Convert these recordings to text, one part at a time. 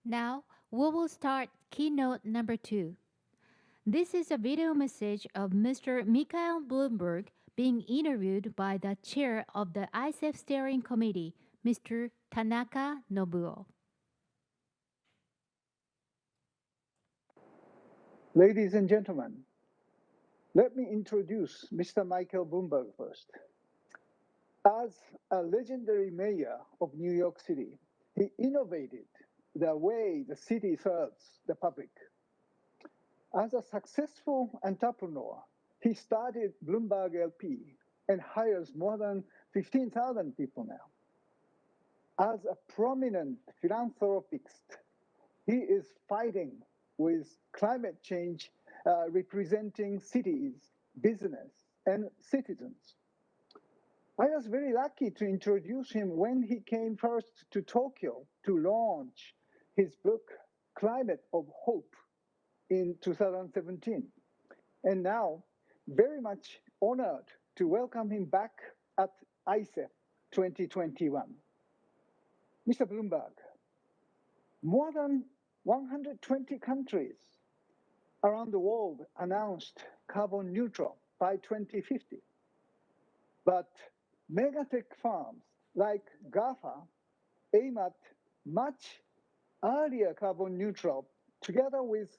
Now, we will start keynote number 2. This is a video message of Mr. Mikhail Bloomberg being interviewed by the chair of the ICEF steering committee, Mr. Tanaka Nobuo. Ladies and gentlemen, let me introduce Mr. Michael Bloomberg first. As a legendary mayor of New York City, he innovated the way the city serves the public. As a successful entrepreneur, he started Bloomberg LP and hires more than 15,000 people now. As a prominent philanthropist, he is fighting with climate change, representing cities, business, and citizens. I was very lucky to introduce him when he came first to Tokyo to launch his book, Climate of Hope, in 2017. And now, very much honored to welcome him back at ICEF 2021. Mr. Bloomberg, more than 120 countries around the world announced carbon neutral by 2050. But megatech firms like GAFA aim at much earlier carbon neutral together with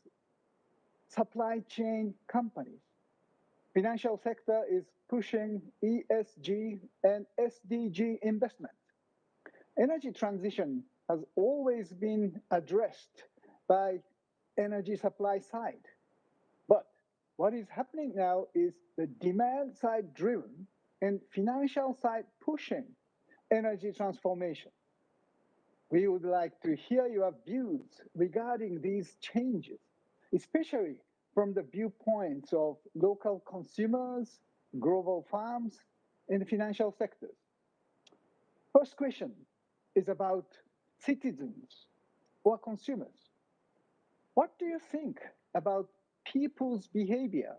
supply chain companies. Financial sector is pushing ESG and SDG investment. Energy transition has always been addressed by energy supply side. But what is happening now is the demand side driven and financial side pushing energy transformation. We would like to hear your views regarding these changes, especially from the viewpoints of local consumers, global farms, and financial sectors. First question is about citizens or consumers. What do you think about people's behavior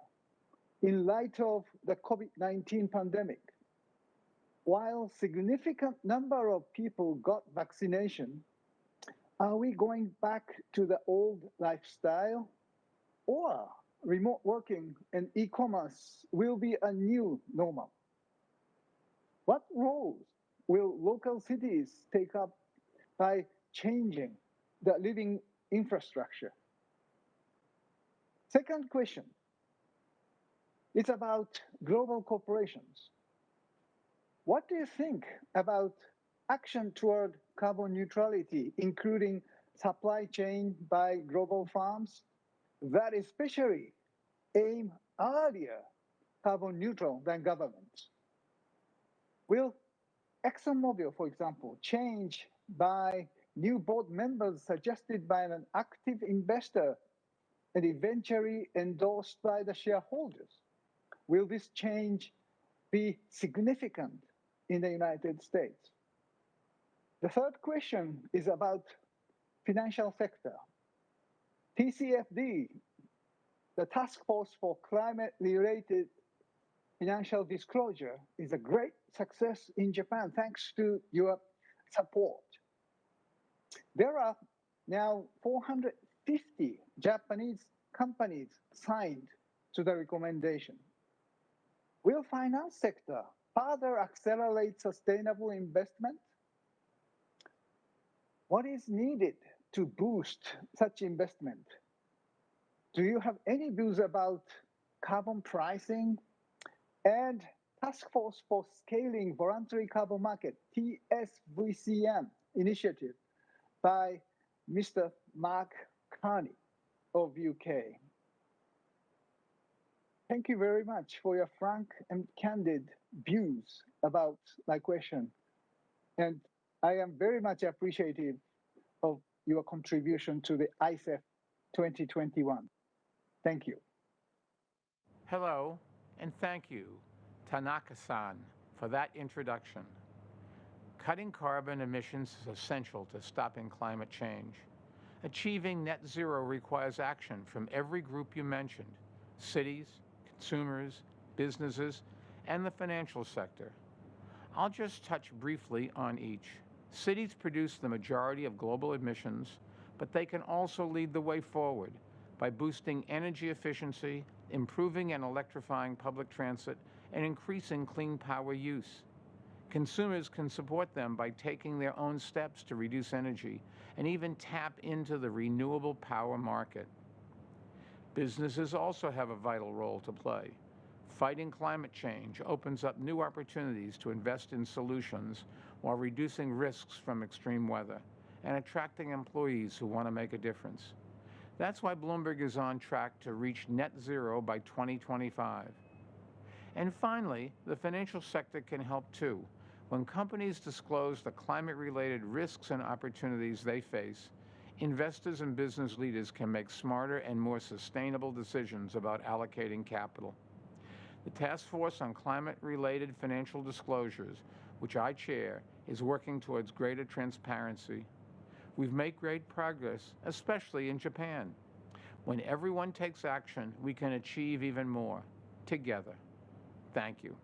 in light of the COVID-19 pandemic? While significant number of people got vaccination, are we going back to the old lifestyle? Or remote working and e-commerce will be a new normal? What roles will local cities take up by changing the living infrastructure? Second question, it's about global corporations. What do you think about action toward carbon neutrality, including supply chain by global farms that especially aim earlier carbon neutral than governments? Will ExxonMobil, for example, change by new board members suggested by an active investor and eventually endorsed by the shareholders? Will this change be significant in the United States? The third question is about financial sector. TCFD, the Task Force for Climate-Related Financial Disclosure, is a great success in Japan thanks to your support. There are now 450 Japanese companies signed to the recommendation. Will finance sector further accelerate sustainable investment? What is needed to boost such investment? Do you have any views about carbon pricing and Task Force for Scaling Voluntary Carbon Market, TSVCM initiative by Mr. Mark Carney of UK? Thank you very much for your frank and candid views about my question. And I am very much appreciative of your contribution to the ICEF 2021. Thank you. Hello, and thank you, Tanaka-san, for that introduction. Cutting carbon emissions is essential to stopping climate change. Achieving net zero requires action from every group you mentioned: cities, consumers, businesses, and the financial sector. I'll just touch briefly on each. Cities produce the majority of global emissions, but they can also lead the way forward by boosting energy efficiency, improving and electrifying public transit, and increasing clean power use. Consumers can support them by taking their own steps to reduce energy and even tap into the renewable power market. Businesses also have a vital role to play. Fighting climate change opens up new opportunities to invest in solutions while reducing risks from extreme weather and attracting employees who want to make a difference. That's why Bloomberg is on track to reach net zero by 2025. And finally, the financial sector can help too. When companies disclose the climate-related risks and opportunities they face, investors and business leaders can make smarter and more sustainable decisions about allocating capital. The Task Force on Climate-Related Financial Disclosures, which I chair, is working towards greater transparency. We've made great progress, especially in Japan. When everyone takes action, we can achieve even more, together. Thank you.